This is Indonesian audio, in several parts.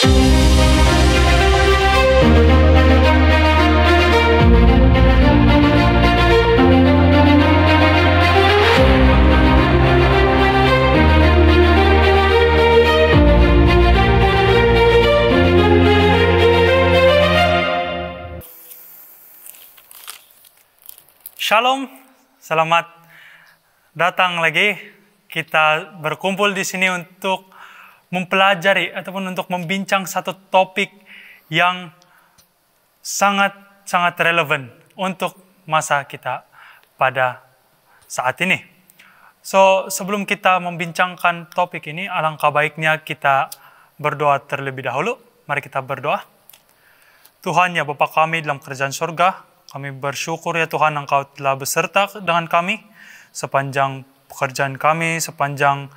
Shalom, selamat datang lagi. Kita berkumpul di sini untuk mempelajari ataupun untuk membincang satu topik yang sangat relevan untuk masa kita pada saat ini. So, sebelum kita membincangkan topik ini, alangkah baiknya kita berdoa terlebih dahulu. Mari kita berdoa. Tuhan ya Bapa kami dalam kerajaan surga, kami bersyukur ya Tuhan Engkau telah beserta dengan kami sepanjang pekerjaan kami, sepanjang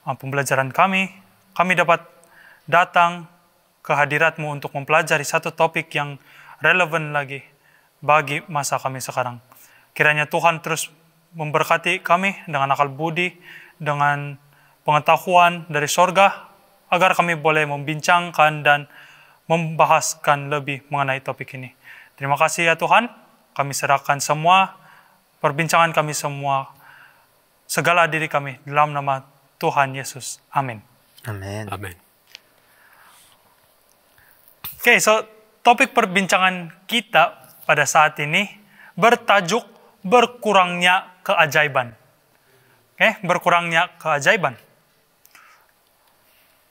pembelajaran kami. Kami dapat datang ke hadirat-Mu untuk mempelajari satu topik yang relevan lagi bagi masa kami sekarang. Kiranya Tuhan terus memberkati kami dengan akal budi, dengan pengetahuan dari sorga, agar kami boleh membincangkan dan membahaskan lebih mengenai topik ini. Terima kasih ya Tuhan, kami serahkan semua perbincangan kami semua, segala diri kami dalam nama Tuhan Yesus. Amin. Amin. Amin. Oke, so topik perbincangan kita pada saat ini bertajuk berkurangnya keajaiban. Oke, berkurangnya keajaiban.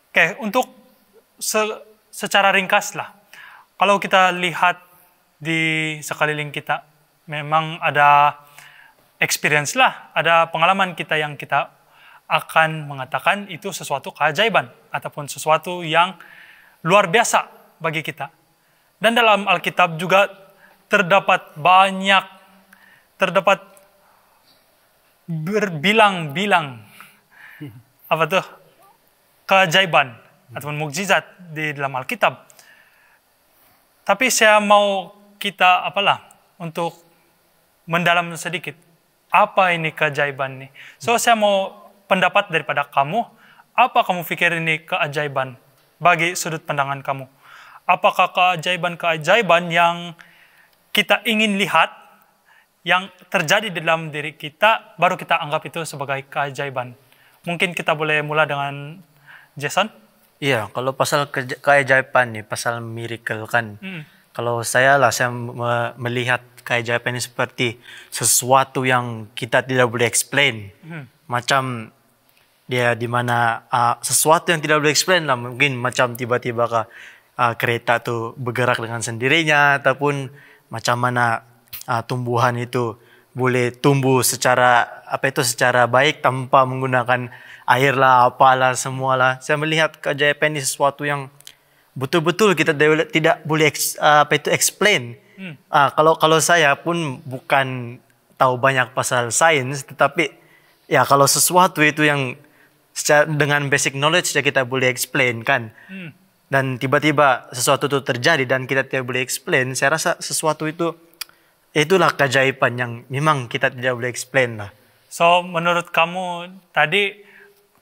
Oke, untuk secara ringkas lah, kalau kita lihat di sekeliling kita, memang ada experience lah, ada pengalaman kita yang kita akan mengatakan itu sesuatu keajaiban ataupun sesuatu yang luar biasa bagi kita. Dan dalam Alkitab juga terdapat berbilang-bilang keajaiban ataupun mukjizat di dalam Alkitab. Tapi saya mau kita untuk mendalam sedikit. Apa ini keajaiban ini? So saya mau pendapat daripada kamu. Apa kamu pikir ini keajaiban bagi sudut pandangan kamu? Apakah keajaiban-keajaiban yang kita ingin lihat, yang terjadi di dalam diri kita, baru kita anggap itu sebagai keajaiban? Mungkin kita boleh mulai dengan Jason? Iya, kalau pasal keajaiban nih, pasal miracle kan. Kalau saya melihat keajaiban ini seperti sesuatu yang kita tidak boleh explain. Macam dia di mana sesuatu yang tidak boleh explain lah. Mungkin macam tiba-tiba kereta tuh bergerak dengan sendirinya, ataupun macam mana tumbuhan itu boleh tumbuh secara baik tanpa menggunakan air lah, apalah semualah. Saya melihat keajaiban ini sesuatu yang betul-betul kita tidak boleh explain. Kalau saya pun bukan tahu banyak pasal sains, tetapi ya kalau sesuatu itu yang dengan basic knowledge ya kita boleh explain kan. Dan tiba-tiba sesuatu itu terjadi dan kita tidak boleh explain, saya rasa sesuatu itulah keajaiban yang memang kita tidak boleh explain lah. So menurut kamu tadi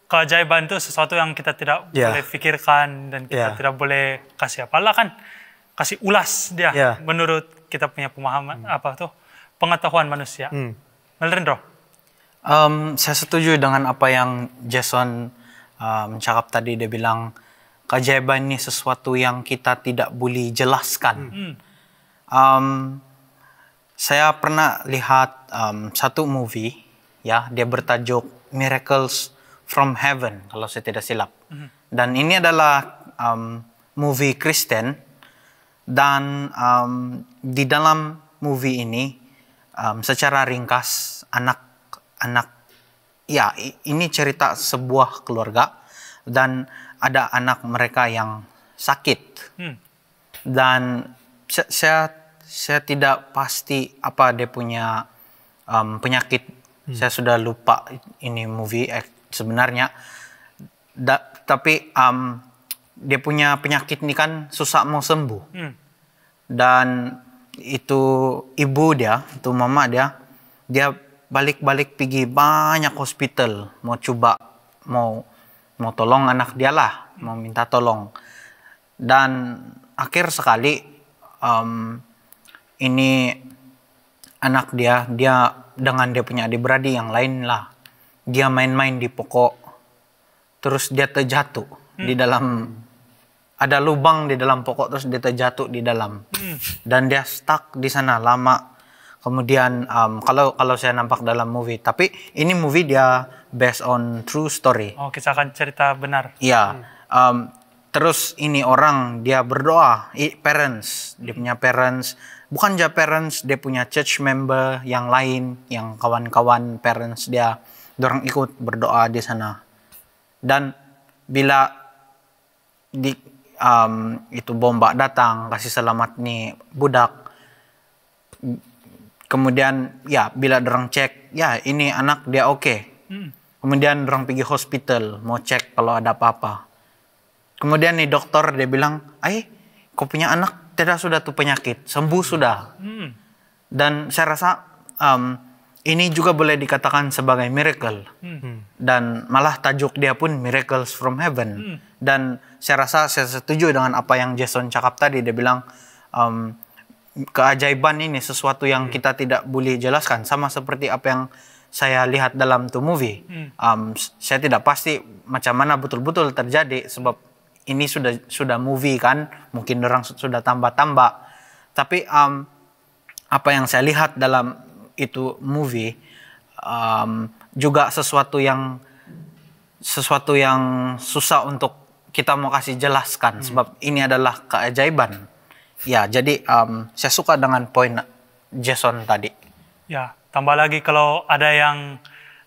keajaiban itu sesuatu yang kita tidak boleh pikirkan dan kita tidak boleh kasih kasih ulas dia menurut kita punya pemahaman pengetahuan manusia. Melrendro? Saya setuju dengan apa yang Jason cakap tadi. Dia bilang keajaiban ini sesuatu yang kita tidak boleh jelaskan. Saya pernah lihat satu movie, dia bertajuk Miracles from Heaven, kalau saya tidak silap. Dan ini adalah movie Kristen, dan di dalam movie ini secara ringkas ini cerita sebuah keluarga dan ada anak mereka yang sakit. Dan saya tidak pasti apa dia punya penyakit. Saya sudah lupa ini movie sebenarnya, tapi dia punya penyakit ini kan susah mau sembuh. Dan itu ibu dia, itu mama dia balik-balik pergi banyak hospital mau tolong anak dia lah, mau minta tolong. Dan akhir sekali ini anak dia dengan dia punya adik-beradik yang lain lah, dia main-main di pokok, terus dia terjatuh di dalam, ada lubang di dalam pokok, terus dia terjatuh di dalam, dan dia stuck di sana lama. Kemudian kalau saya nampak dalam movie, tapi ini movie dia based on true story. Oh, kisahkan cerita benar. Iya. Terus ini orang dia berdoa, parents, dia punya parents, bukan aja parents, dia punya church member yang lain, yang kawan-kawan parents dia, dorang ikut berdoa di sana. Dan bila itu bombak datang, kasih selamat nih budak. Kemudian ya bila dorang cek, ya ini anak dia oke. Kemudian dorang pergi hospital, mau cek kalau ada apa-apa. Kemudian nih dokter dia bilang, kau punya anak tidak sudah tuh penyakit, sembuh sudah. Dan saya rasa ini juga boleh dikatakan sebagai miracle. Dan malah tajuk dia pun Miracles from Heaven. Dan saya rasa saya setuju dengan apa yang Jason cakap tadi. Dia bilang keajaiban ini sesuatu yang kita tidak boleh jelaskan. Sama seperti apa yang saya lihat dalam tuh movie. Saya tidak pasti macam mana betul-betul terjadi sebab ini sudah movie kan, mungkin orang sudah tambah-tambah. Tapi apa yang saya lihat dalam itu movie juga sesuatu yang susah untuk kita mau kasih jelaskan sebab ini adalah keajaiban. Ya, jadi saya suka dengan poin Jason tadi. Ya, tambah lagi kalau ada yang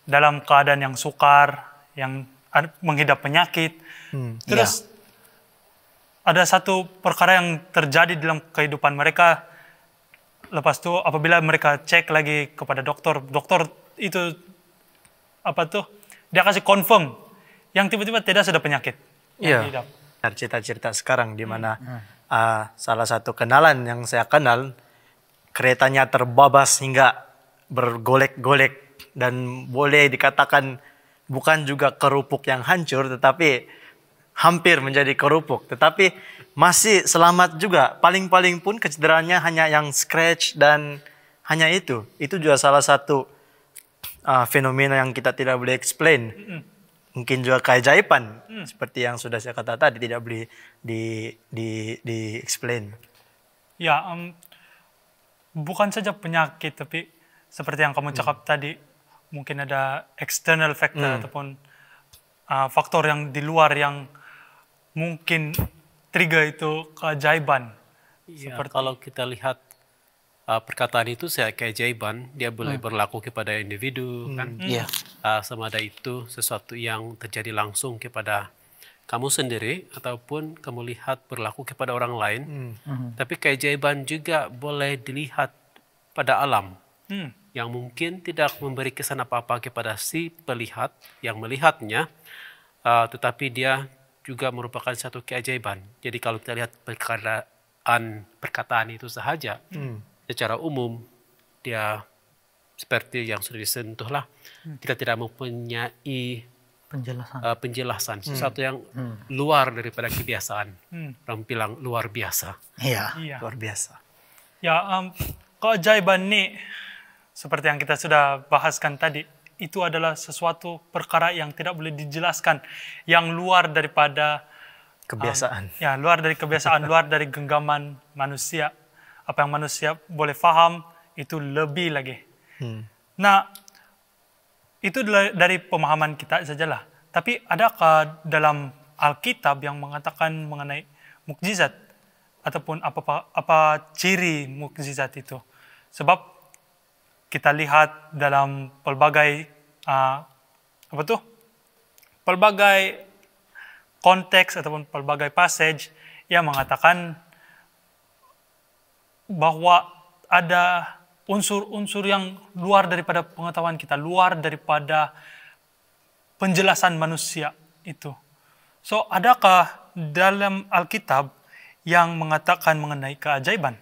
dalam keadaan yang sukar, yang menghidap penyakit, terus ada satu perkara yang terjadi dalam kehidupan mereka. Lepas itu apabila mereka cek lagi kepada dokter itu dia kasih confirm yang tiba-tiba tidak sudah penyakit. Iya. Cerita-cerita sekarang di mana salah satu kenalan yang saya kenal keretanya terbabas hingga bergolek-golek dan boleh dikatakan bukan juga kerupuk yang hancur tetapi hampir menjadi kerupuk, tetapi masih selamat juga. Paling-paling pun kecederanya hanya yang scratch dan hanya itu. Itu juga salah satu fenomena yang kita tidak boleh explain. Mungkin juga keajaiban, seperti yang sudah saya kata tadi, tidak boleh di explain. Ya, bukan saja penyakit, tapi seperti yang kamu cakap tadi, mungkin ada external factor ataupun faktor yang di luar yang mungkin trigger itu keajaiban. Ya, kalau kita lihat perkataan itu saya keajaiban, dia boleh berlaku kepada individu kan. Sama ada itu sesuatu yang terjadi langsung kepada kamu sendiri ataupun kamu lihat berlaku kepada orang lain. Tapi keajaiban juga boleh dilihat pada alam yang mungkin tidak memberi kesan apa-apa kepada si pelihat yang melihatnya, tetapi dia juga merupakan satu keajaiban. Jadi kalau kita lihat perkataan itu sahaja, secara umum dia seperti yang sudah disentuh lah. Kita tidak mempunyai penjelasan sesuatu yang luar daripada kebiasaan. Orang bilang luar biasa. Iya, Luar biasa. Ya, keajaiban ini seperti yang kita sudah bahaskan tadi, itu adalah sesuatu perkara yang tidak boleh dijelaskan, yang luar daripada Kebiasaan. luar dari kebiasaan, luar dari genggaman manusia. Apa yang manusia boleh faham, itu lebih lagi. Nah, itu dari pemahaman kita sajalah. Tapi adakah dalam Alkitab yang mengatakan mengenai mukjizat? Ataupun apa ciri mukjizat itu? Sebab kita lihat dalam pelbagai pelbagai konteks ataupun pelbagai passage yang mengatakan bahwa ada unsur-unsur yang luar daripada pengetahuan kita, luar daripada penjelasan manusia itu. So, adakah dalam Alkitab yang mengatakan mengenai keajaiban?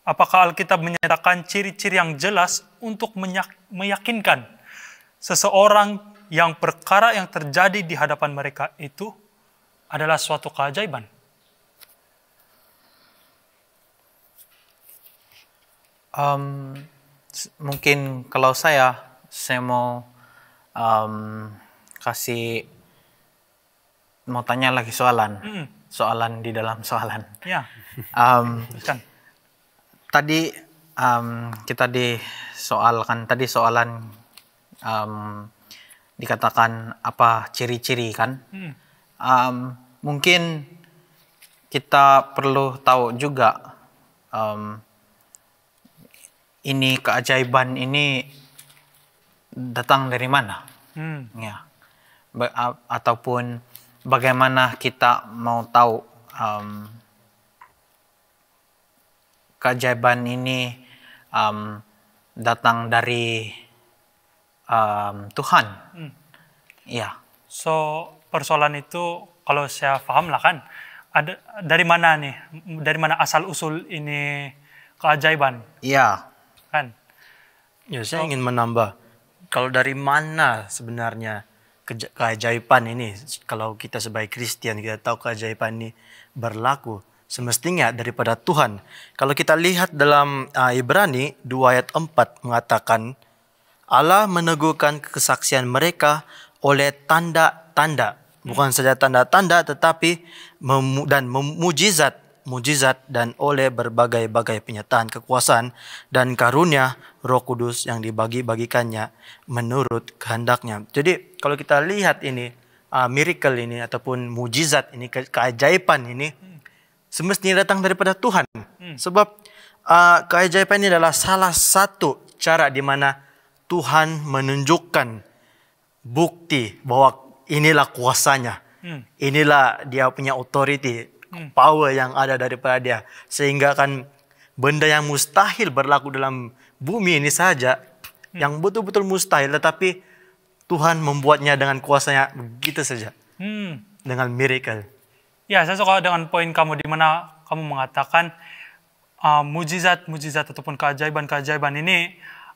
Apakah Alkitab menyatakan ciri-ciri yang jelas untuk meyakinkan seseorang yang perkara yang terjadi di hadapan mereka itu adalah suatu keajaiban? Mungkin kalau saya mau kasih mau tanya lagi soalan di dalam soalan. Ya, kan. Tadi kita disoalkan soalan dikatakan apa ciri-ciri kan? Mungkin kita perlu tahu juga ini keajaiban ini datang dari mana? Ya. Ataupun bagaimana kita mau tahu keajaiban ini datang dari Tuhan. Ya. So persoalan itu kalau saya paham lah kan, ada dari mana nih? Dari mana asal usul ini keajaiban? Iya. Kan? Ya, saya ingin menambah. Kalau dari mana sebenarnya keajaiban ini? Kalau kita sebagai Kristen, kita tahu keajaiban ini berlaku. Semestinya daripada Tuhan. Kalau kita lihat dalam Ibrani 2 ayat 4 mengatakan, Allah meneguhkan kesaksian mereka oleh tanda-tanda. Bukan saja tanda-tanda, tetapi mujizat dan oleh berbagai-bagai penyataan kekuasaan dan karunia Roh Kudus yang dibagi-bagikannya menurut kehendaknya. Jadi kalau kita lihat ini miracle ini ataupun mujizat ini, keajaiban ini semestinya datang daripada Tuhan. Sebab keajaiban ini adalah salah satu cara di mana Tuhan menunjukkan bukti bahwa inilah kuasanya. Inilah dia punya authority, power yang ada daripada dia. Sehingga kan benda yang mustahil berlaku dalam bumi ini saja, yang betul-betul mustahil, tetapi Tuhan membuatnya dengan kuasanya begitu saja. Dengan miracle. Ya, saya suka dengan poin kamu di mana kamu mengatakan mujizat-mujizat ataupun keajaiban-keajaiban ini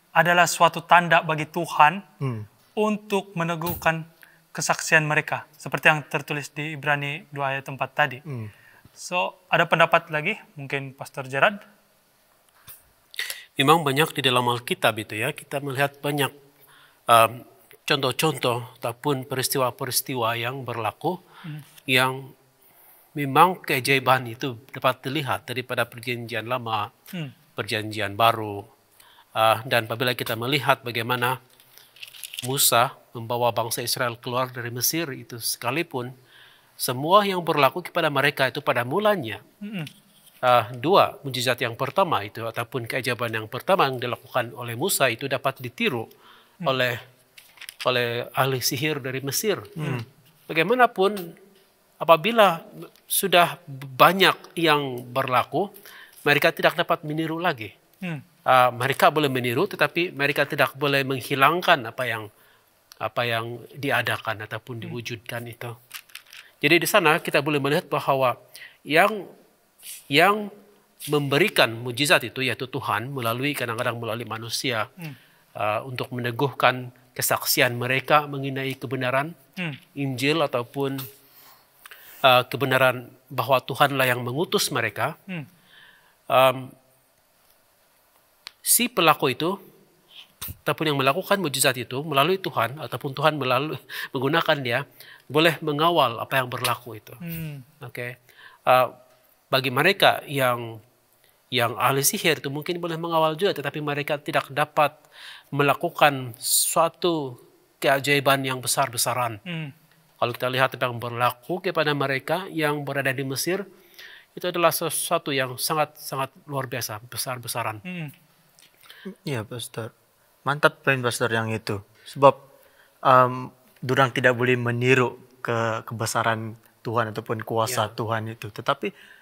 adalah suatu tanda bagi Tuhan untuk meneguhkan kesaksian mereka. Seperti yang tertulis di Ibrani 2 ayat 4 tadi. So, ada pendapat lagi? Mungkin Pastor Gerard? Memang banyak di dalam Alkitab itu ya. Kita melihat banyak contoh-contoh ataupun peristiwa-peristiwa yang berlaku yang memang keajaiban itu dapat dilihat daripada perjanjian lama, perjanjian baru. Dan apabila kita melihat bagaimana Musa membawa bangsa Israel keluar dari Mesir itu sekalipun, semua yang berlaku kepada mereka itu pada mulanya. Dua mujizat yang pertama itu ataupun keajaiban yang pertama yang dilakukan oleh Musa itu dapat ditiru oleh ahli sihir dari Mesir. Bagaimanapun apabila sudah banyak yang berlaku, mereka tidak dapat meniru lagi. Mereka boleh meniru, tetapi mereka tidak boleh menghilangkan apa yang diadakan ataupun diwujudkan itu. Jadi di sana kita boleh melihat bahwa yang memberikan mujizat itu yaitu Tuhan kadang-kadang melalui manusia untuk meneguhkan kesaksian mereka mengenai kebenaran Injil ataupun kebenaran bahwa Tuhanlah yang mengutus mereka. Si pelaku itu ataupun yang melakukan mujizat itu melalui Tuhan ataupun Tuhan menggunakan dia boleh mengawal apa yang berlaku itu. Bagi mereka yang ahli sihir itu mungkin boleh mengawal juga, tetapi mereka tidak dapat melakukan suatu keajaiban yang besar-besaran. Kalau kita lihat apa yang berlaku kepada mereka yang berada di Mesir, itu adalah sesuatu yang sangat-sangat luar biasa, besar-besaran. Iya, Pastor. Mantap poin Pastor yang itu. Sebab durang tidak boleh meniru kebesaran Tuhan ataupun kuasa Tuhan itu. Tetapi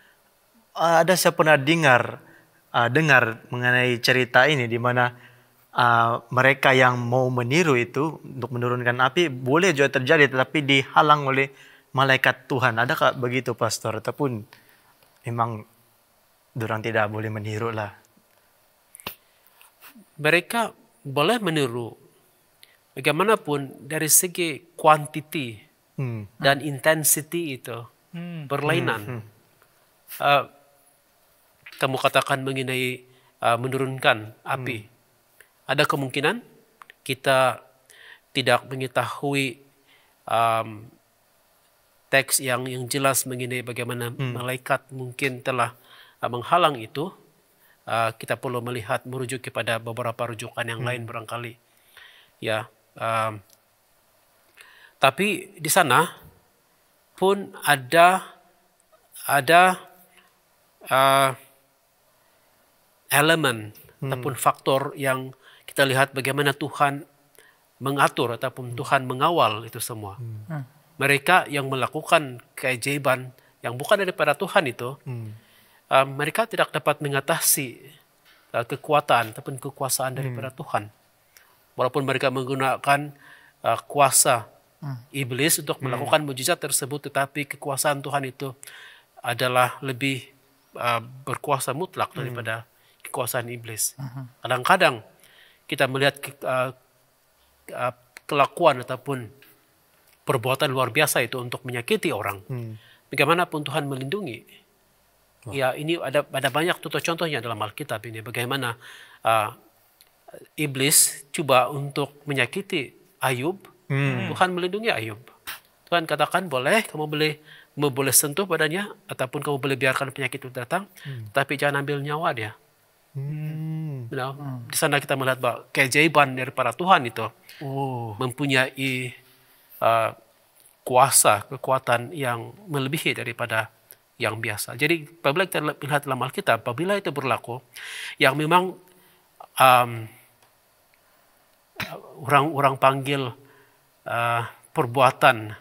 ada saya pernah dengar mengenai cerita ini di mana mereka yang mau meniru itu untuk menurunkan api boleh juga terjadi, tetapi dihalang oleh malaikat Tuhan. Adakah begitu, Pastor? Ataupun memang durang tidak boleh meniru lah? Mereka boleh meniru. Bagaimanapun dari segi quantity dan intensity itu berlainan. Kamu katakan mengenai menurunkan api. Ada kemungkinan kita tidak mengetahui teks yang jelas mengenai bagaimana malaikat mungkin telah menghalang itu. Kita perlu merujuk kepada beberapa rujukan yang lain barangkali. Ya, tapi di sana pun ada elemen ataupun faktor yang kita lihat bagaimana Tuhan mengatur ataupun Tuhan mengawal itu semua. Mereka yang melakukan keajaiban yang bukan daripada Tuhan itu, mereka tidak dapat mengatasi kekuatan ataupun kekuasaan daripada Tuhan. Walaupun mereka menggunakan kuasa iblis untuk melakukan mujizat tersebut, tetapi kekuasaan Tuhan itu adalah lebih berkuasa mutlak daripada kekuasaan iblis. Kadang-kadang kita melihat kelakuan ataupun perbuatan luar biasa itu untuk menyakiti orang. Bagaimanapun Tuhan melindungi. Ya, ini ada banyak contohnya dalam Alkitab ini. Bagaimana iblis coba untuk menyakiti Ayub. Tuhan melindungi Ayub. Tuhan katakan kamu boleh sentuh badannya, ataupun kamu boleh biarkan penyakit itu datang, tapi jangan ambil nyawa dia. Di sana kita melihat bahwa keajaiban dari para Tuhan itu mempunyai kuasa, kekuatan yang melebihi daripada yang biasa. Jadi apabila kita lihat dalam Alkitab, apabila itu berlaku, yang memang orang panggil perbuatan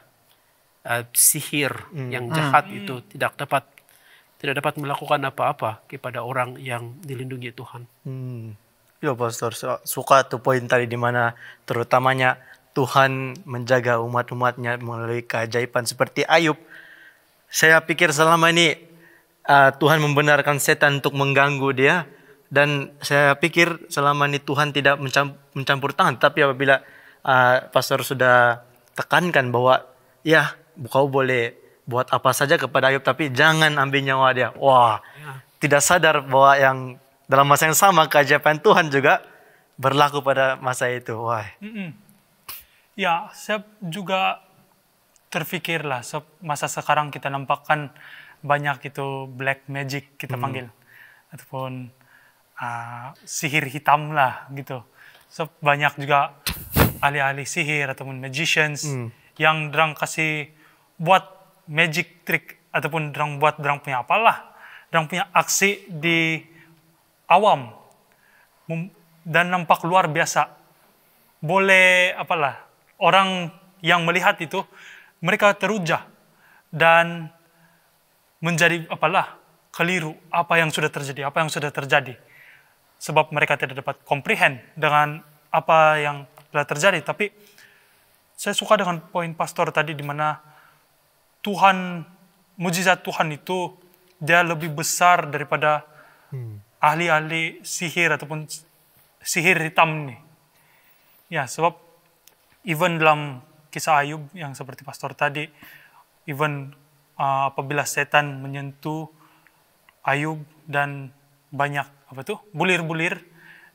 sihir yang jahat itu tidak dapat melakukan apa-apa kepada orang yang dilindungi Tuhan. Ya, Pastor, suka tuh poin tadi di mana terutamanya Tuhan menjaga umat-umatnya melalui keajaiban seperti Ayub. Saya pikir selama ini Tuhan membenarkan setan untuk mengganggu dia, dan saya pikir selama ini Tuhan tidak mencampur tangan. Tapi apabila Pastor sudah tekankan bahwa ya, kau boleh buat apa saja kepada Ayub, tapi jangan ambil nyawa dia. Wah, tidak sadar bahwa yang dalam masa yang sama keajaiban Tuhan juga berlaku pada masa itu. Wah. Ya, saya juga terfikirlah masa sekarang kita nampakkan banyak itu black magic kita panggil, ataupun sihir hitam lah gitu. Banyak juga ahli-ahli sihir ataupun magicians yang dorang kasih buat magic trick, ataupun dorang buat dorang punya apalah, dorang punya aksi di awam dan nampak luar biasa. Boleh apalah, orang yang melihat itu mereka teruja dan menjadi apalah keliru apa yang sudah terjadi, sebab mereka tidak dapat comprehend dengan apa yang telah terjadi. Tapi saya suka dengan poin pastor tadi di mana mujizat Tuhan itu dia lebih besar daripada ahli-ahli sihir ataupun sihir hitam ini. Ya, sebab even dalam kisah Ayub yang seperti pastor tadi, even apabila setan menyentuh Ayub dan banyak bulir-bulir,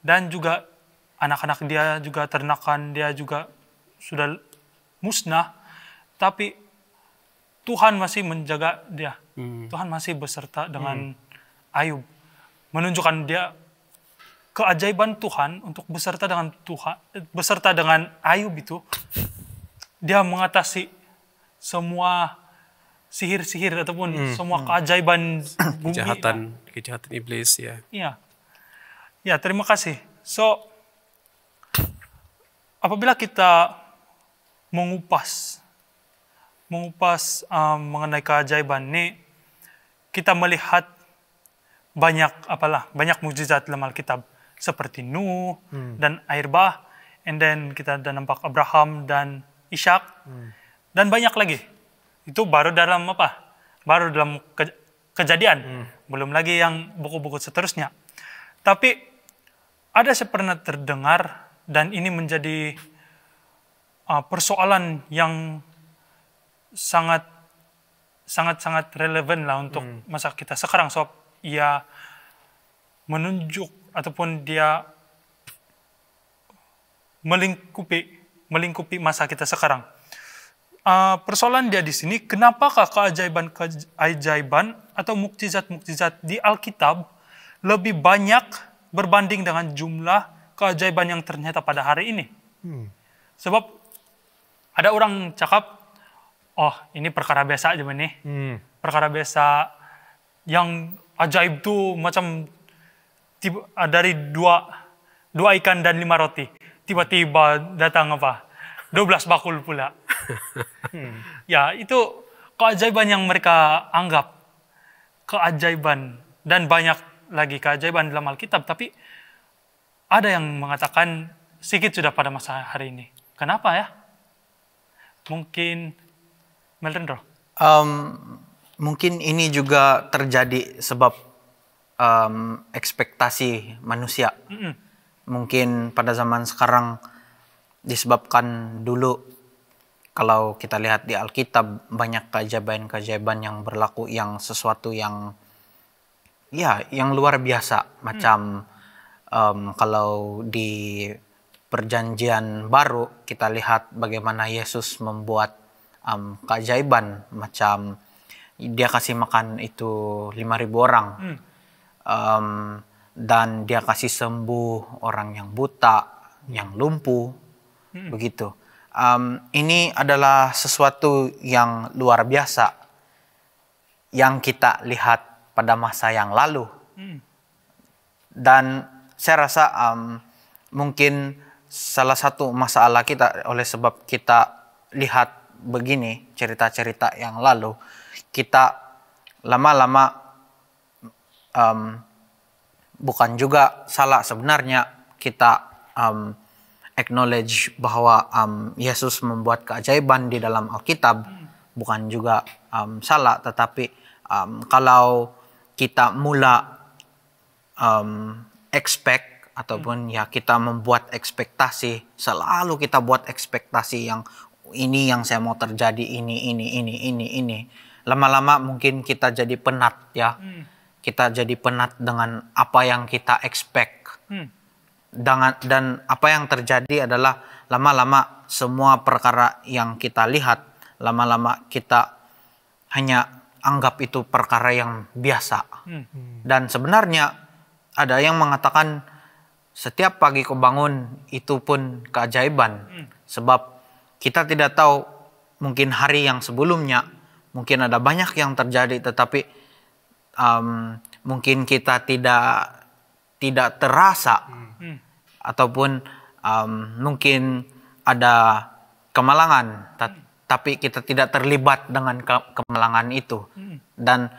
dan juga anak-anak dia juga, ternakan dia juga sudah musnah, tapi Tuhan masih menjaga dia. Tuhan masih beserta dengan Ayub, menunjukkan dia keajaiban Tuhan untuk beserta dengan Ayub itu. Dia mengatasi semua sihir-sihir ataupun semua keajaiban bumi. Kejahatan iblis, ya. Iya. Ya, terima kasih. So, apabila kita mengupas mengenai keajaiban ini, kita melihat banyak mujizat dalam Alkitab seperti Nuh dan air bah, and then kita dan nampak Abraham dan Ishak, dan banyak lagi. Itu baru dalam Kejadian, belum lagi yang buku-buku seterusnya. Tapi ada saya pernah terdengar, dan ini menjadi persoalan yang sangat relevan lah untuk masa kita sekarang. Ia menunjuk ataupun dia melingkupi masa kita sekarang. Persoalan dia di sini, kenapakah keajaiban atau mukjizat-mukjizat di Alkitab lebih banyak berbanding dengan jumlah keajaiban yang ternyata pada hari ini? Sebab ada orang cakap, oh ini perkara biasa aja nih, perkara biasa yang ajaib tuh macam dari dua ikan dan 5 roti, tiba-tiba datang 12 bakul pula. Ya, itu keajaiban yang mereka anggap keajaiban, dan banyak lagi keajaiban dalam Alkitab, tapi ada yang mengatakan sedikit sudah pada masa hari ini. Kenapa ya? Mungkin Melendro. Mungkin ini juga terjadi sebab ekspektasi manusia. Mungkin pada zaman sekarang disebabkan dulu, kalau kita lihat di Alkitab, banyak keajaiban-keajaiban yang berlaku, yang sesuatu yang luar biasa. Macam kalau di Perjanjian Baru kita lihat bagaimana Yesus membuat keajaiban, macam dia kasih makan itu 5.000 orang, dan dia kasih sembuh orang yang buta, yang lumpuh, begitu. Ini adalah sesuatu yang luar biasa yang kita lihat pada masa yang lalu. Dan saya rasa mungkin salah satu masalah kita oleh sebab kita lihat begini cerita-cerita yang lalu, kita lama-lama bukan juga salah sebenarnya kita acknowledge bahwa Yesus membuat keajaiban di dalam Alkitab, bukan juga salah, tetapi kalau kita mula expect ataupun kita membuat ekspektasi, selalu kita buat ekspektasi yang ini yang saya mau terjadi, ini. Lama-lama mungkin kita jadi penat ya. Kita jadi penat dengan apa yang kita expect. Dan apa yang terjadi adalah lama-lama semua perkara yang kita lihat, lama-lama kita hanya anggap itu perkara yang biasa. Dan sebenarnya ada yang mengatakan setiap pagi kau bangun itu pun keajaiban. Sebab kita tidak tahu, mungkin hari yang sebelumnya mungkin ada banyak yang terjadi, tetapi mungkin kita tidak terasa, ataupun mungkin ada kemalangan, tapi kita tidak terlibat dengan kemalangan itu, dan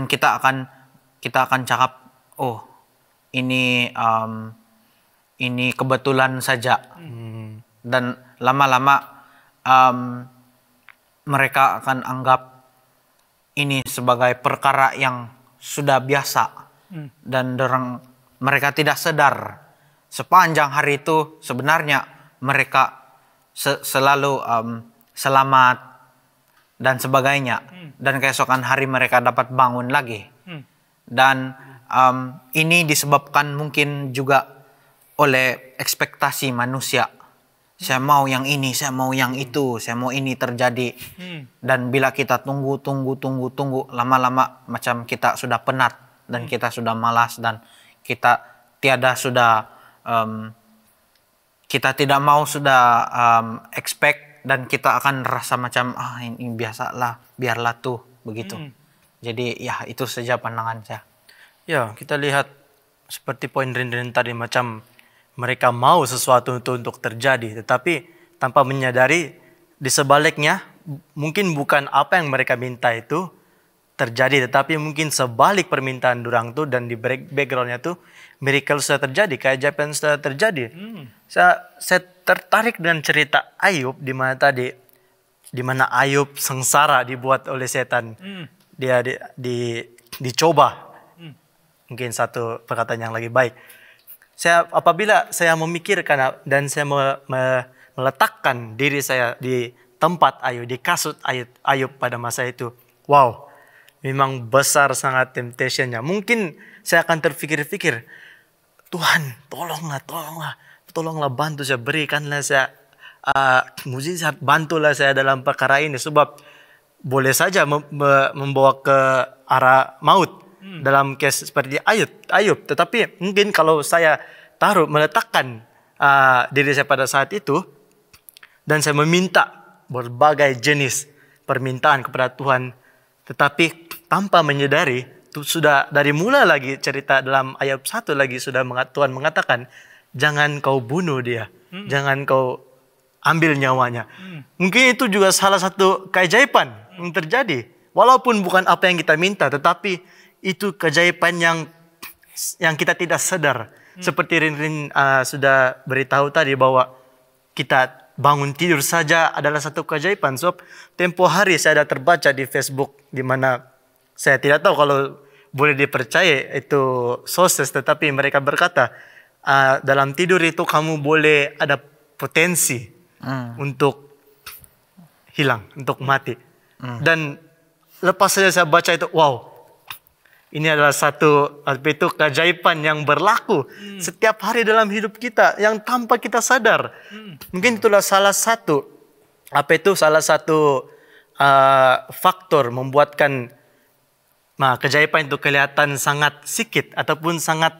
kita akan cakap, oh ini kebetulan saja, dan lama-lama mereka akan anggap ini sebagai perkara yang sudah biasa, dan mereka tidak sadar sepanjang hari itu sebenarnya mereka selalu selamat dan sebagainya, dan keesokan hari mereka dapat bangun lagi. Dan ini disebabkan mungkin juga oleh ekspektasi manusia. Saya mau yang ini, saya mau yang itu, saya mau ini terjadi. Dan bila kita tunggu, lama-lama macam kita sudah penat, dan kita sudah malas, dan kita tidak mau sudah expect, dan kita akan rasa macam ini biasalah, biarlah tuh begitu. Jadi ya itu saja pandangan saya. Ya, kita lihat seperti poin Rin tadi, macam mereka mau sesuatu untuk terjadi, tetapi tanpa menyadari di sebaliknya mungkin bukan apa yang mereka minta itu terjadi, tetapi mungkin sebalik permintaan durang tuh, dan di backgroundnya tuh miracle sudah terjadi, keajaiban sudah terjadi. Saya tertarik dengan cerita Ayub di mana Ayub sengsara dibuat oleh setan. Dia dicoba. Mungkin satu perkataan yang lebih baik. Apabila saya memikirkan dan saya meletakkan diri saya di tempat Ayub, di kasut Ayub pada masa itu, wow, memang besar sangat temptationnya. Mungkin saya akan terfikir-fikir, Tuhan, tolonglah bantu saya, berikanlah saya mujizat, bantulah saya dalam perkara ini, sebab boleh saja membawa ke arah maut dalam case seperti Ayub. Tetapi mungkin kalau saya meletakkan diri saya pada saat itu dan saya meminta berbagai jenis permintaan kepada Tuhan, tetapi tanpa menyadari, sudah dari mula lagi cerita dalam ayat 1 lagi sudah Tuhan mengatakan, jangan kau bunuh dia, jangan kau ambil nyawanya. Mungkin itu juga salah satu keajaiban yang terjadi. Walaupun bukan apa yang kita minta, tetapi itu keajaiban yang kita tidak sadar. Seperti Rin sudah beritahu tadi bahwa kita bangun tidur saja adalah satu keajaiban. So, tempo hari saya ada terbaca di Facebook, di mana saya tidak tahu kalau boleh dipercaya itu sources, tetapi mereka berkata dalam tidur itu kamu boleh ada potensi untuk hilang, untuk mati. Dan lepas saja saya baca itu, wow, ini adalah satu keajaiban yang berlaku setiap hari dalam hidup kita yang tanpa kita sadar. Mungkin itulah salah satu faktor membuatkan keajaiban itu kelihatan sangat sedikit ataupun sangat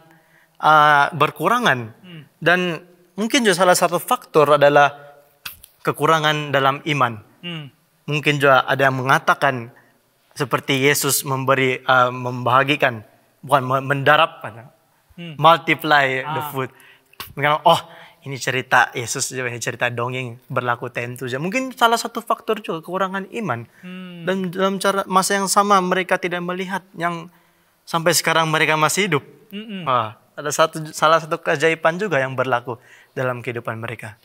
berkurangan. Dan mungkin juga salah satu faktor adalah kekurangan dalam iman. Mungkin juga ada yang mengatakan seperti Yesus membahagikan, bukan mendarap, multiply the food. Oh, ini cerita Yesus, ini cerita dongeng berlaku tentu saja. Mungkin salah satu faktor juga kekurangan iman. Dan dalam masa yang sama mereka tidak melihat yang sampai sekarang mereka masih hidup. Ada salah satu keajaiban juga yang berlaku dalam kehidupan mereka.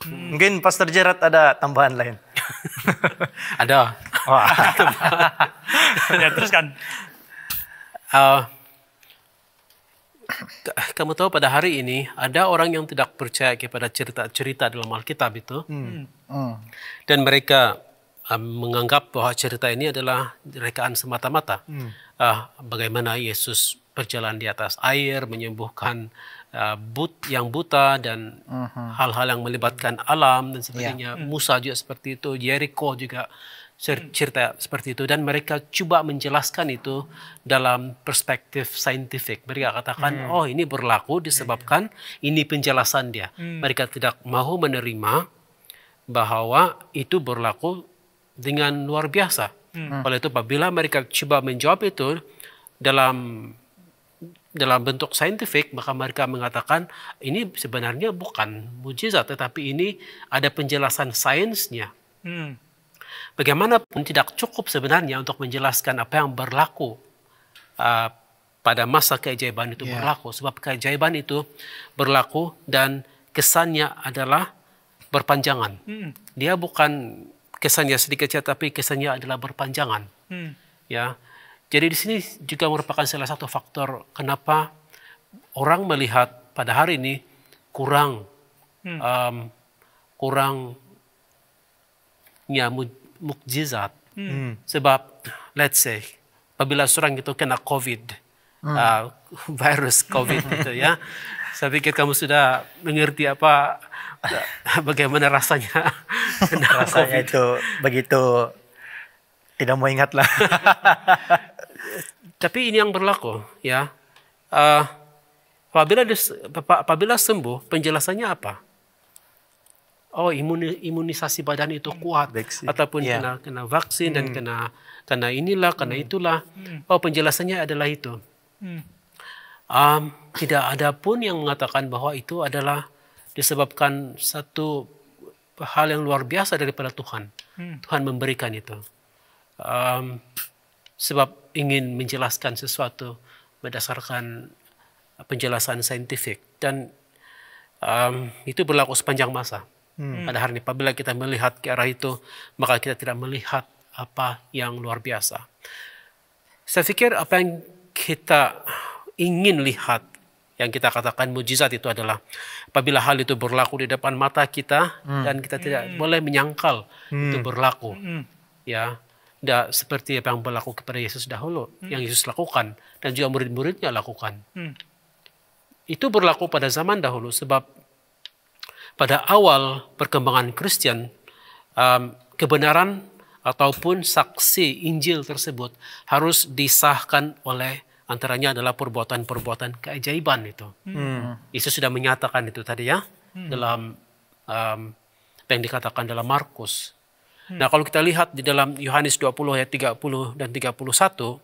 Mungkin Pastor Gerard ada tambahan lain. Ada. Ya, teruskan. Kamu tahu pada hari ini ada orang yang tidak percaya kepada cerita-cerita dalam Alkitab itu. Dan mereka menganggap bahwa cerita ini adalah rekaan semata-mata. Bagaimana Yesus berjalan di atas air, menyembuhkan yang buta dan hal-hal yang melibatkan alam dan sebagainya. Musa juga seperti itu, Jericho juga cerita seperti itu, dan mereka coba menjelaskan itu dalam perspektif saintifik. Mereka katakan, oh ini berlaku disebabkan ini penjelasan dia. Mereka tidak mau menerima bahwa itu berlaku dengan luar biasa. Oleh itu apabila mereka coba menjawab itu dalam bentuk saintifik, maka mereka mengatakan ini sebenarnya bukan mujizat, tetapi ini ada penjelasan sainsnya. Bagaimanapun tidak cukup sebenarnya untuk menjelaskan apa yang berlaku pada masa keajaiban itu berlaku. Sebab keajaiban itu berlaku dan kesannya adalah berpanjangan. Dia bukan kesannya sedikit saja, tapi kesannya adalah berpanjangan. Ya. Jadi di sini juga merupakan salah satu faktor kenapa orang melihat pada hari ini kurangnya mukjizat. Sebab let's say apabila seorang itu kena COVID, virus COVID itu ya, saya pikir kamu sudah mengerti bagaimana rasanya kena rasanya COVID. Itu begitu tidak mau ingat lah. Tapi ini yang berlaku, ya. Apabila sembuh, penjelasannya apa? Oh, imunisasi badan itu kuat, ataupun kena vaksin dan kena inilah, kena itulah. Oh, penjelasannya adalah itu. Tidak ada pun yang mengatakan bahwa itu adalah disebabkan satu hal yang luar biasa daripada Tuhan. Tuhan memberikan itu. Sebab ingin menjelaskan sesuatu berdasarkan penjelasan saintifik, dan itu berlaku sepanjang masa. Pada hari ini apabila kita melihat ke arah itu, maka kita tidak melihat apa yang luar biasa. Saya pikir apa yang kita ingin lihat, yang kita katakan mujizat itu adalah apabila hal itu berlaku di depan mata kita dan kita tidak boleh menyangkal itu berlaku. Ya. Tidak seperti apa yang berlaku kepada Yesus dahulu, yang Yesus lakukan dan juga murid-muridnya lakukan. itu berlaku pada zaman dahulu sebab pada awal perkembangan Kristen, kebenaran ataupun saksi Injil tersebut harus disahkan oleh antaranya adalah perbuatan-perbuatan keajaiban itu. Yesus sudah menyatakan itu tadi ya dalam apa yang dikatakan dalam Markus. Nah, kalau kita lihat di dalam Yohanes 20 ayat 30 dan 31,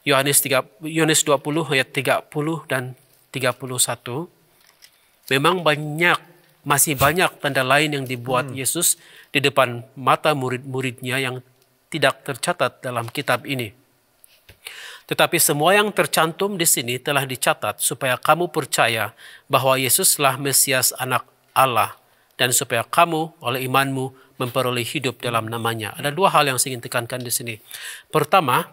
Yohanes 20 ayat 30 dan 31, memang masih banyak tanda lain yang dibuat Yesus di depan mata murid-muridnya yang tidak tercatat dalam kitab ini. Tetapi semua yang tercantum di sini telah dicatat supaya kamu percaya bahwa Yesuslah Mesias Anak Allah dan supaya kamu oleh imanmu memperoleh hidup dalam namanya. Ada dua hal yang saya ingin tekankan di sini. Pertama,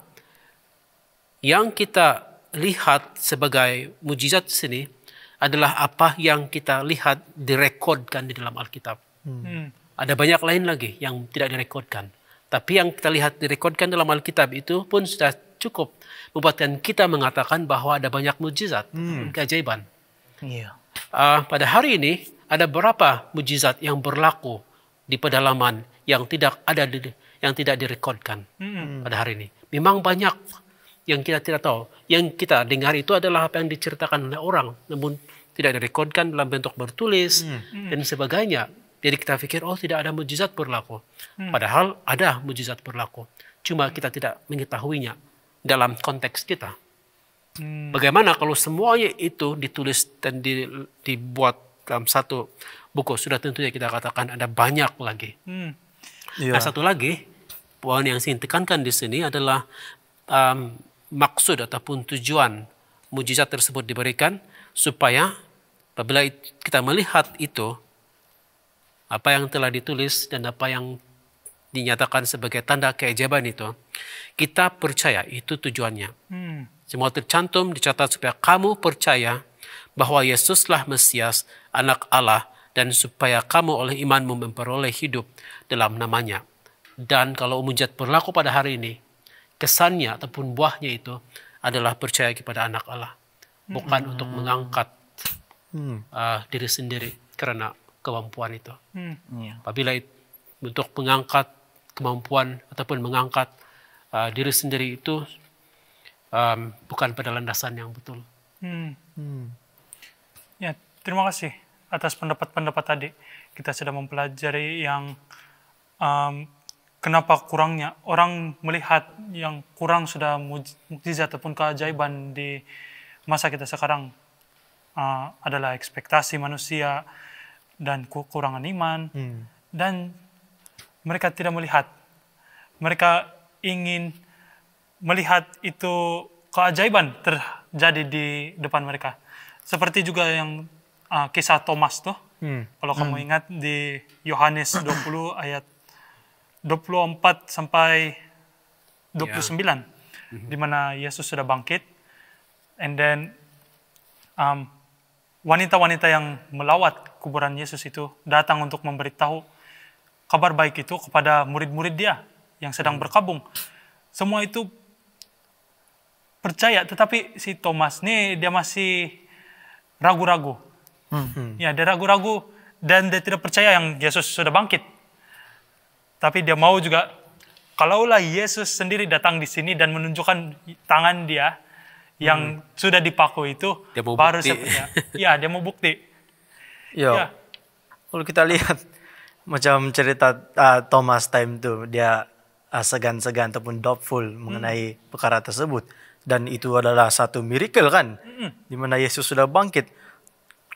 yang kita lihat sebagai mujizat di sini adalah apa yang kita lihat direkodkan di dalam Alkitab. Ada banyak lain lagi yang tidak direkodkan. Tapi yang kita lihat direkodkan dalam Alkitab itu pun sudah cukup membuatkan kita mengatakan bahwa ada banyak mujizat, keajaiban. Iya. Pada hari ini ada berapa mujizat yang berlaku di pedalaman yang tidak direkodkan pada hari ini. Memang banyak yang kita tidak tahu. Yang kita dengar itu adalah apa yang diceritakan oleh orang, namun tidak direkodkan dalam bentuk bertulis dan sebagainya. Jadi kita pikir, oh tidak ada mujizat berlaku. Padahal ada mujizat berlaku. Cuma kita tidak mengetahuinya dalam konteks kita. Bagaimana kalau semuanya itu ditulis dan dibuat dalam satu buku? Sudah tentunya kita katakan ada banyak lagi. Nah, satu lagi, poin yang saya tekankan di sini adalah maksud ataupun tujuan mujizat tersebut diberikan supaya apabila kita melihat itu, apa yang telah ditulis dan apa yang dinyatakan sebagai tanda keajaiban itu, kita percaya itu tujuannya. Semua tercantum, dicatat supaya kamu percaya bahwa Yesuslah Mesias, Anak Allah, dan supaya kamu oleh imanmu memperoleh hidup dalam namanya. Dan kalau mujizat berlaku pada hari ini, kesannya ataupun buahnya itu adalah percaya kepada Anak Allah. Bukan untuk mengangkat diri sendiri karena kemampuan itu. Apabila untuk mengangkat kemampuan ataupun mengangkat diri sendiri itu bukan pada landasan yang betul. Ya, terima kasih atas pendapat-pendapat tadi. Kita sudah mempelajari yang kenapa kurangnya orang melihat yang kurang sudah mukjizat ataupun keajaiban di masa kita sekarang adalah ekspektasi manusia dan kekurangan iman, dan mereka tidak melihat. Mereka ingin melihat itu keajaiban terjadi di depan mereka. Seperti juga yang kisah Thomas tuh. Kalau kamu ingat di Yohanes 20 ayat 24 sampai 29, di mana Yesus sudah bangkit, and then wanita-wanita yang melawat kuburan Yesus itu datang untuk memberitahu kabar baik itu kepada murid-murid dia yang sedang berkabung. Semua itu percaya, tetapi si Thomas nih dia masih ragu-ragu. Ya, dia ragu-ragu dan dia tidak percaya yang Yesus sudah bangkit. Tapi dia mau juga, kalaulah Yesus sendiri datang di sini dan menunjukkan tangan dia yang sudah dipaku itu, baru ya dia mau bukti. Ya. Kalau kita lihat macam cerita Thomas time tuh, dia segan-segan ataupun doubtful mengenai perkara tersebut, dan itu adalah satu miracle kan, di mana Yesus sudah bangkit.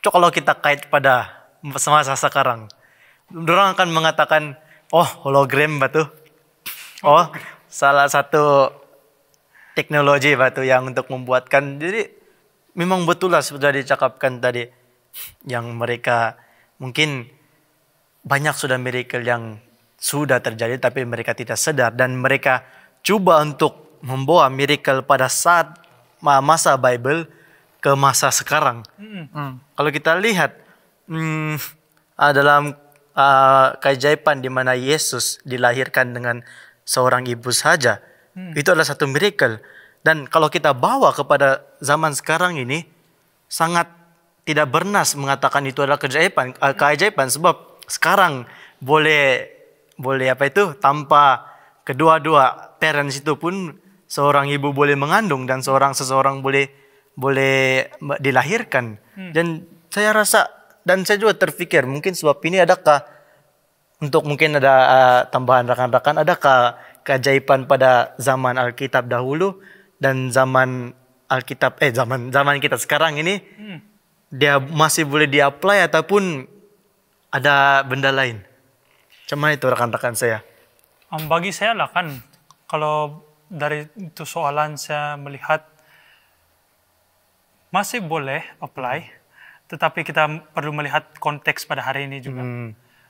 Kalau kita kait pada masa sekarang, orang akan mengatakan, oh hologram batu, oh salah satu teknologi batu yang untuk membuatkan. Jadi memang betul lah sudah dicakapkan tadi, yang mereka mungkin banyak sudah miracle yang sudah terjadi tapi mereka tidak sadar, dan mereka coba untuk membawa miracle pada saat masa Bible ke masa sekarang. Kalau kita lihat dalam keajaiban di mana Yesus dilahirkan dengan seorang ibu saja, itu adalah satu miracle. Dan kalau kita bawa kepada zaman sekarang ini, sangat tidak bernas mengatakan itu adalah keajaiban sebab sekarang boleh tanpa kedua-dua parents itu pun seorang ibu boleh mengandung dan seseorang boleh dilahirkan. Dan saya rasa dan saya juga terpikir mungkin sebab ini adakah untuk mungkin ada tambahan rekan-rekan, adakah keajaiban pada zaman Alkitab dahulu dan zaman Alkitab zaman kita sekarang ini dia masih boleh di-apply ataupun ada benda lain? Cuman itu rekan-rekan saya. Bagi saya lah kan, kalau dari itu soalan saya melihat masih boleh apply, tetapi kita perlu melihat konteks pada hari ini juga.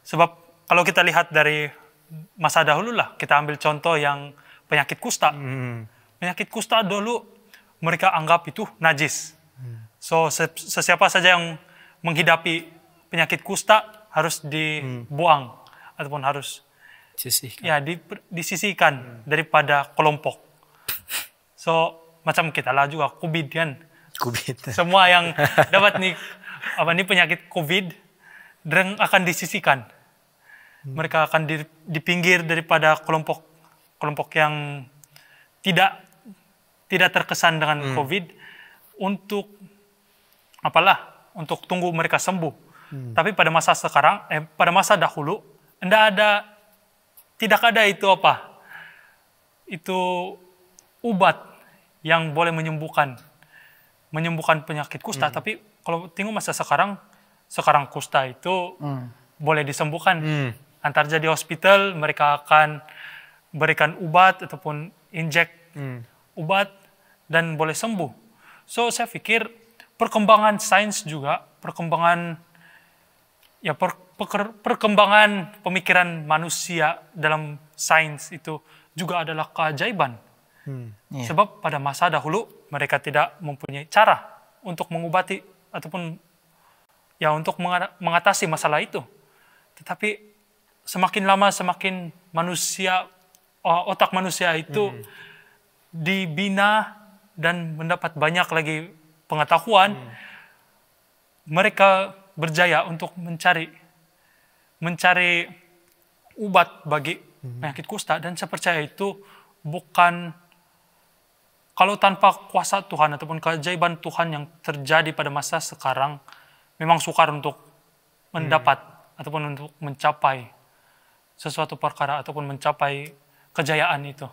Sebab kalau kita lihat dari masa dahulu lah, kita ambil contoh yang penyakit kusta. Penyakit kusta dulu mereka anggap itu najis. So sesiapa saja yang menghidapi penyakit kusta harus dibuang ataupun harus disisihkan daripada kelompok. So macam kita lah juga COVID kan. Semua yang dapat nih penyakit COVID akan disisihkan. Mereka akan di pinggir daripada kelompok yang tidak terkesan dengan COVID untuk tunggu mereka sembuh. Tapi pada masa sekarang, pada masa dahulu, tidak ada itu obat yang boleh menyembuhkan penyakit kusta. Tapi kalau tengok masa sekarang kusta itu boleh disembuhkan. Antar jadi hospital, mereka akan berikan obat ataupun injek obat dan boleh sembuh. So saya pikir perkembangan sains juga, perkembangan pemikiran manusia dalam sains itu juga adalah keajaiban. Sebab pada masa dahulu mereka tidak mempunyai cara untuk mengobati ataupun untuk mengatasi masalah itu. Tetapi semakin lama semakin otak manusia itu dibina dan mendapat banyak lagi pengetahuan, mereka berjaya untuk mencari obat bagi penyakit kusta. Dan saya percaya itu bukan kalau tanpa kuasa Tuhan ataupun keajaiban Tuhan yang terjadi pada masa sekarang, memang sukar untuk mendapat ataupun untuk mencapai sesuatu perkara ataupun mencapai kejayaan itu.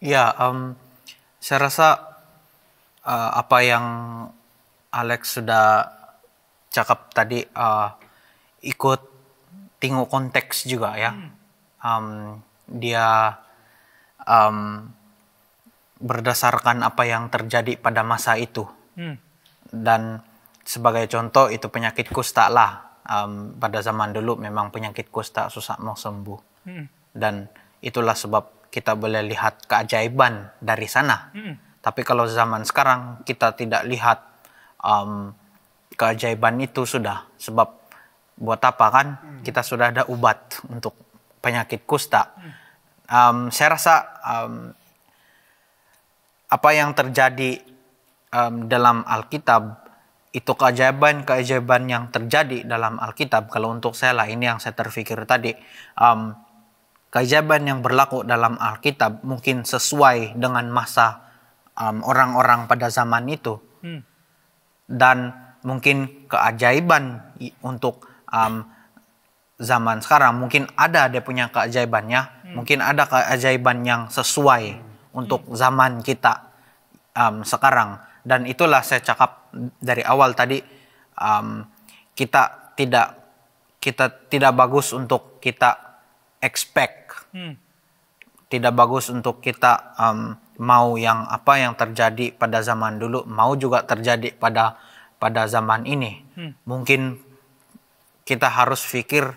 Ya, saya rasa apa yang Alex sudah cakap tadi ikut tengok konteks juga ya. Dia berdasarkan apa yang terjadi pada masa itu. Dan sebagai contoh itu penyakit kusta lah. Pada zaman dulu memang penyakit kusta susah mau sembuh. Dan itulah sebab kita boleh lihat keajaiban dari sana. Tapi kalau zaman sekarang kita tidak lihat keajaiban itu sudah. Sebab buat apa kan kita sudah ada obat untuk penyakit kusta. Saya rasa apa yang terjadi dalam Alkitab itu keajaiban yang terjadi dalam Alkitab. Kalau untuk saya lah, ini yang saya terpikir tadi. Keajaiban yang berlaku dalam Alkitab mungkin sesuai dengan masa orang-orang pada zaman itu. Dan mungkin keajaiban untuk zaman sekarang, mungkin ada dia punya keajaibannya. Mungkin ada keajaiban yang sesuai untuk zaman kita sekarang. Dan itulah saya cakap dari awal tadi, kita tidak bagus untuk kita expect, tidak bagus untuk kita mau yang terjadi pada zaman dulu mau juga terjadi pada zaman ini. Mungkin kita harus pikir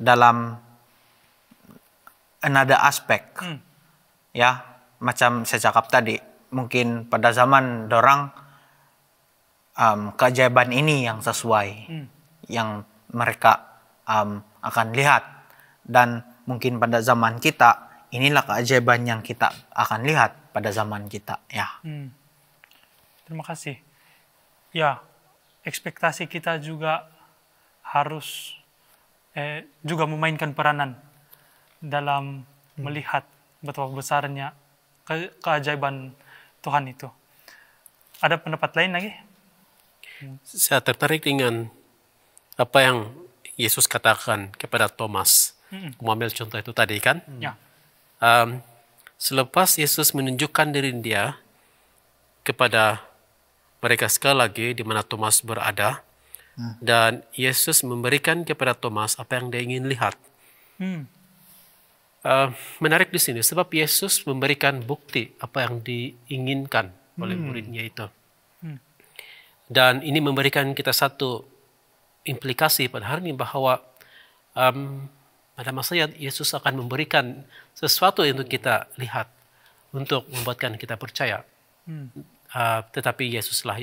dalam another aspect, ya, macam saya cakap tadi. Mungkin pada zaman dorang keajaiban ini yang sesuai, yang mereka akan lihat. Dan mungkin pada zaman kita, inilah keajaiban yang kita akan lihat pada zaman kita. Ya. Terima kasih. Ya, ekspektasi kita juga harus juga memainkan peranan dalam melihat betapa besarnya keajaiban Tuhan itu. Ada pendapat lain lagi? Saya tertarik dengan apa yang Yesus katakan kepada Thomas. Mengambil contoh itu tadi kan. Ya. Selepas Yesus menunjukkan diri dia kepada mereka sekali lagi di mana Thomas berada, dan Yesus memberikan kepada Thomas apa yang dia ingin lihat. Menarik di sini sebab Yesus memberikan bukti apa yang diinginkan oleh muridnya itu. Dan ini memberikan kita satu implikasi pada hari ini bahwa pada masanya Yesus akan memberikan sesuatu untuk kita lihat untuk membuatkan kita percaya. Tetapi Yesuslah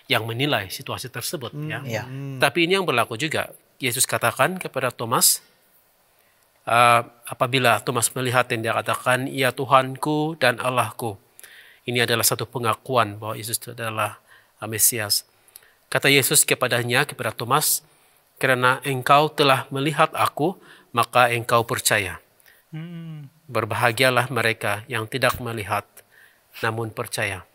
yang menilai situasi tersebut. Ya. Tapi ini yang berlaku juga. Yesus katakan kepada Thomas, apabila Thomas melihat yang dia katakan, "Ya Tuhanku dan Allahku." Ini adalah satu pengakuan bahwa Yesus adalah Mesias. Kata Yesus kepadanya, kepada Thomas, "Karena engkau telah melihat aku, maka engkau percaya. Berbahagialah mereka yang tidak melihat, namun percaya."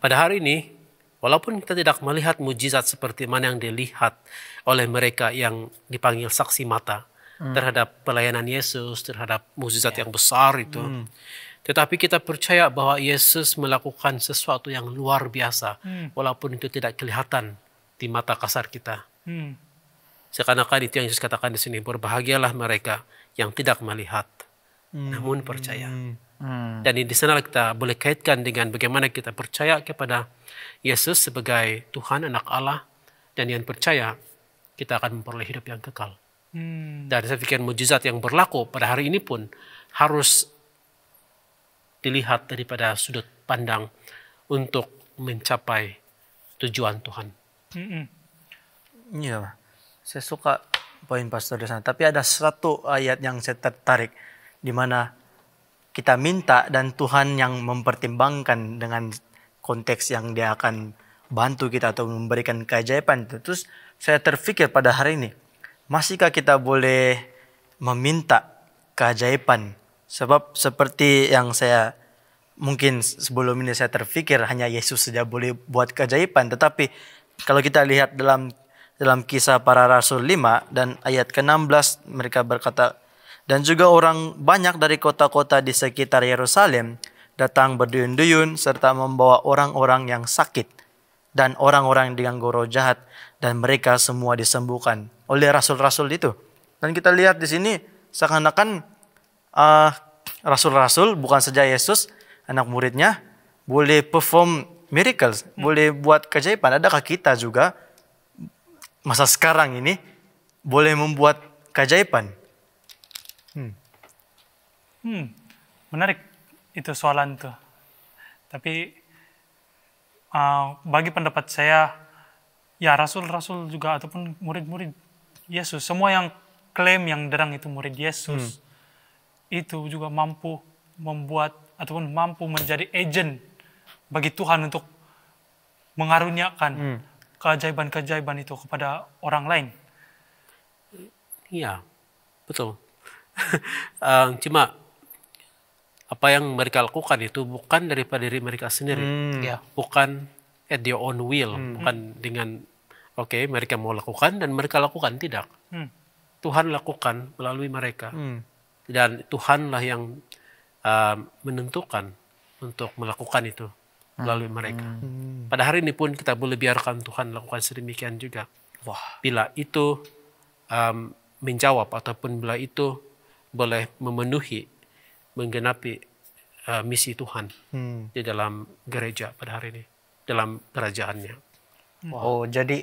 Pada hari ini, walaupun kita tidak melihat mujizat seperti mana yang dilihat oleh mereka yang dipanggil saksi mata terhadap pelayanan Yesus, terhadap mujizat yang besar itu, tetapi kita percaya bahwa Yesus melakukan sesuatu yang luar biasa, walaupun itu tidak kelihatan di mata kasar kita. Seakan-akan itu yang Yesus katakan di sini, berbahagialah mereka yang tidak melihat, namun percaya. Dan di sana kita boleh kaitkan dengan bagaimana kita percaya kepada Yesus sebagai Tuhan, anak Allah, dan yang percaya kita akan memperoleh hidup yang kekal. Dan saya pikir mujizat yang berlaku pada hari ini pun harus dilihat daripada sudut pandang untuk mencapai tujuan Tuhan. Iya, saya suka poin pastor di sana. Tapi ada satu ayat yang saya tertarik, di mana kita minta dan Tuhan yang mempertimbangkan dengan konteks yang dia akan bantu kita atau memberikan keajaiban itu. Terus saya terpikir pada hari ini, masihkah kita boleh meminta keajaiban? Sebab seperti yang saya mungkin sebelum ini saya terpikir hanya Yesus saja boleh buat keajaiban. Tetapi kalau kita lihat dalam Kisah Para Rasul 5 dan ayat ke-16, mereka berkata, "Dan juga orang banyak dari kota-kota di sekitar Yerusalem datang berduyun-duyun serta membawa orang-orang yang sakit dan orang-orang dengan roh jahat, dan mereka semua disembuhkan oleh rasul-rasul itu." Dan kita lihat di sini seakan-akan rasul-rasul, bukan saja Yesus, anak muridnya boleh perform miracles, boleh buat keajaiban. Adakah kita juga masa sekarang ini boleh membuat keajaiban? Menarik itu soalan tuh. Tapi bagi pendapat saya, ya rasul-rasul juga ataupun murid-murid Yesus, semua yang klaim yang derang itu murid Yesus, itu juga mampu membuat ataupun mampu menjadi agent bagi Tuhan untuk mengaruniakan keajaiban-keajaiban itu kepada orang lain. Iya, betul. Cuma apa yang mereka lakukan itu bukan daripada diri mereka sendiri, bukan at their own will, bukan dengan mereka mau lakukan dan mereka lakukan, tidak. Tuhan lakukan melalui mereka, dan Tuhanlah yang menentukan untuk melakukan itu melalui mereka. Pada hari ini pun kita boleh biarkan Tuhan lakukan sedemikian juga. Bila itu menjawab ataupun bila itu boleh memenuhi, menggenapi misi Tuhan di dalam gereja pada hari ini, dalam kerajaannya. Jadi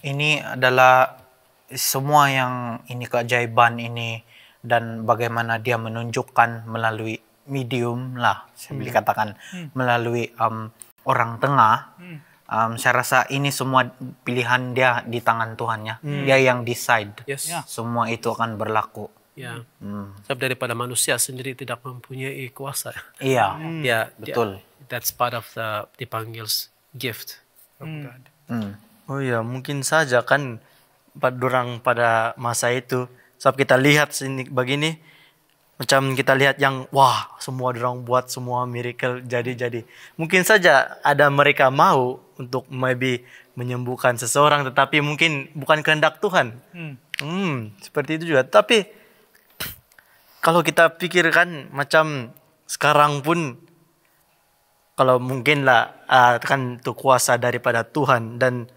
ini adalah semua yang ini keajaiban ini dan bagaimana dia menunjukkan melalui medium lah, saya boleh katakan melalui orang tengah. Saya rasa ini semua pilihan dia di tangan Tuhan ya. Dia yang decide. Semua itu akan berlaku. Ya. Sebab daripada manusia sendiri tidak mempunyai kuasa. Iya. Ya, betul. that's part of the dipanggil's gift from God. Oh ya, mungkin saja kan dorang pada masa itu, saat kita lihat sini begini, macam kita lihat yang wah semua dorang buat semua miracle jadi. Mungkin saja ada mereka mau untuk maybe menyembuhkan seseorang, tetapi mungkin bukan kehendak Tuhan. Seperti itu juga. Tapi kalau kita pikirkan macam sekarang pun, kalau mungkin lah kan itu kuasa daripada Tuhan, dan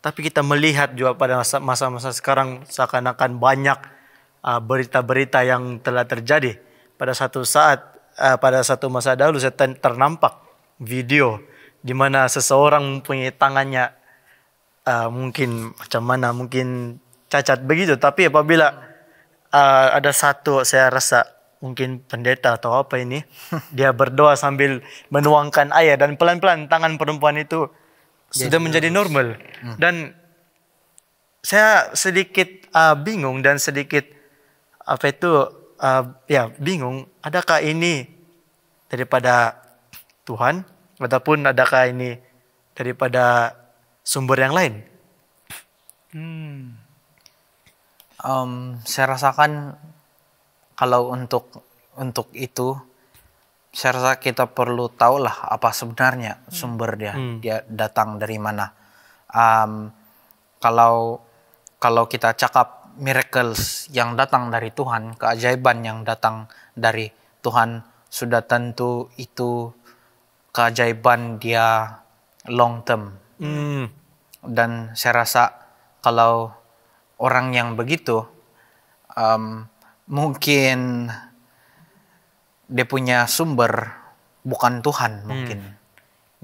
tapi kita melihat juga pada masa-masa sekarang seakan-akan banyak berita-berita yang telah terjadi. Pada satu saat, pada satu masa dahulu saya ternampak video di mana seseorang mempunyai tangannya mungkin macam mana, mungkin cacat begitu. Tapi apabila ada satu, saya rasa mungkin pendeta atau apa ini, dia berdoa sambil menuangkan air dan pelan-pelan tangan perempuan itu sudah menjadi normal. Dan saya sedikit bingung dan sedikit bingung, adakah ini daripada Tuhan ataupun adakah ini daripada sumber yang lain? Saya rasakan kalau untuk itu, saya rasa kita perlu tahu lah apa sebenarnya sumber dia datang dari mana. Kalau kita cakap miracles yang datang dari Tuhan, keajaiban yang datang dari Tuhan, sudah tentu itu keajaiban dia long term. Dan saya rasa kalau orang yang begitu, mungkin dia punya sumber bukan Tuhan, mungkin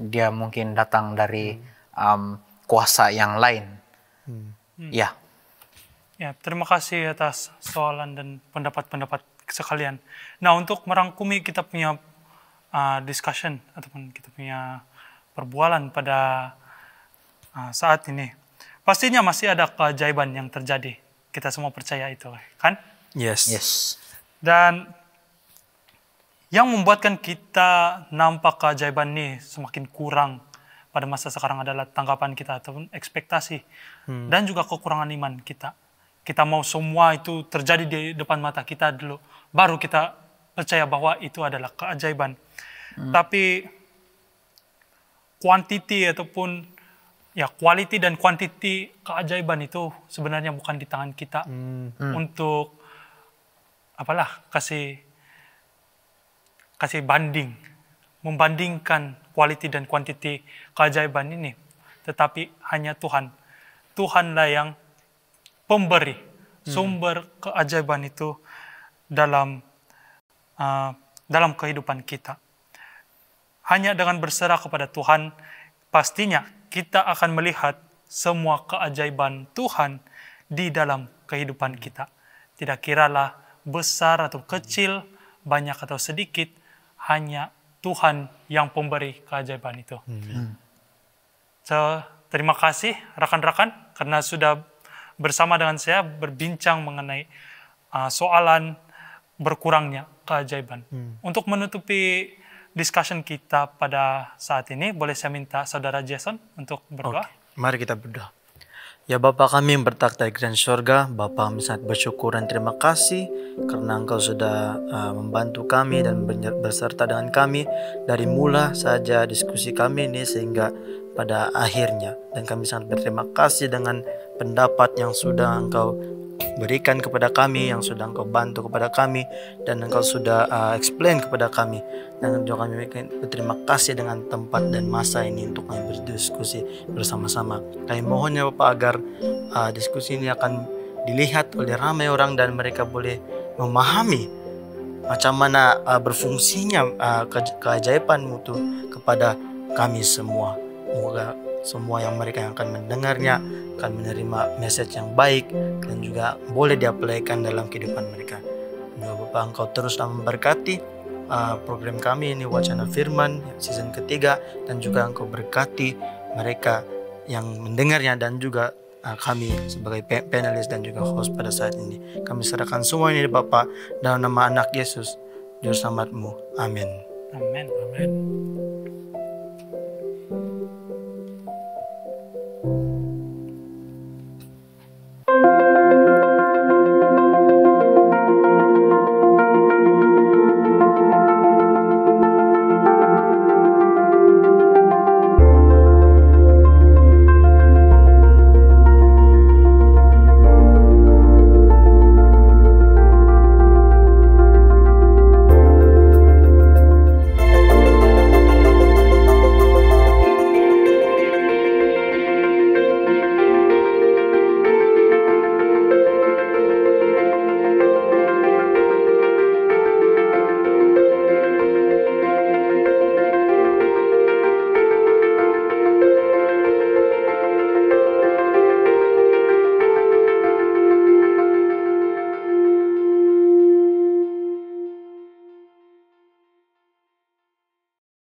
dia mungkin datang dari kuasa yang lain. Ya. Ya, terima kasih atas soalan dan pendapat-pendapat sekalian. Nah, untuk merangkumi kita punya discussion ataupun kita punya perbualan pada saat ini, pastinya masih ada keajaiban yang terjadi. Kita semua percaya itu, kan? Yes. Dan yang membuatkan kita nampak keajaiban ini semakin kurang pada masa sekarang adalah tanggapan kita ataupun ekspektasi dan juga kekurangan iman kita. Kita mau semua itu terjadi di depan mata kita dulu, baru kita percaya bahwa itu adalah keajaiban. Tapi quantity ataupun quality dan quantity keajaiban itu sebenarnya bukan di tangan kita untuk kasih membandingkan quality dan quantity keajaiban ini, tetapi hanya Tuhanlah yang pemberi sumber keajaiban itu dalam kehidupan kita. Hanya dengan berserah kepada Tuhan, pastinya kita akan melihat semua keajaiban Tuhan di dalam kehidupan kita. Tidak kiralah besar atau kecil, banyak atau sedikit, hanya Tuhan yang pemberi keajaiban itu. So, terima kasih rekan-rekan karena sudah bersama dengan saya berbincang mengenai soalan berkurangnya keajaiban. Untuk menutupi discussion kita pada saat ini, boleh saya minta Saudara Jason untuk berdoa? Mari kita berdoa. Ya Bapa kami yang bertakhta di kerajaan surga, Bapa kami sangat bersyukur dan terima kasih karena Engkau sudah membantu kami dan berserta dengan kami dari mula saja diskusi kami ini sehingga pada akhirnya. Dan kami sangat berterima kasih dengan pendapat yang sudah Engkau berikan kepada kami, yang sudah Engkau bantu kepada kami, dan Engkau sudah explain kepada kami. Dan juga kami berterima kasih dengan tempat dan masa ini untuk kami berdiskusi bersama-sama. Kami mohon ya Bapak agar diskusi ini akan dilihat oleh ramai orang dan mereka boleh memahami macam mana berfungsinya keajaiban-Mu itu kepada kami semua. Semoga semua yang mereka yang akan mendengarnya akan menerima message yang baik dan juga boleh diaplikasikan dalam kehidupan mereka. Semoga Bapak Engkau teruslah memberkati program kami ini Wacana Firman season ketiga, dan juga Engkau berkati mereka yang mendengarnya dan juga kami sebagai panelis dan juga host pada saat ini. Kami serahkan semua ini Bapak dalam nama anak Yesus Juru Selamat-Mu. Amin. Amin.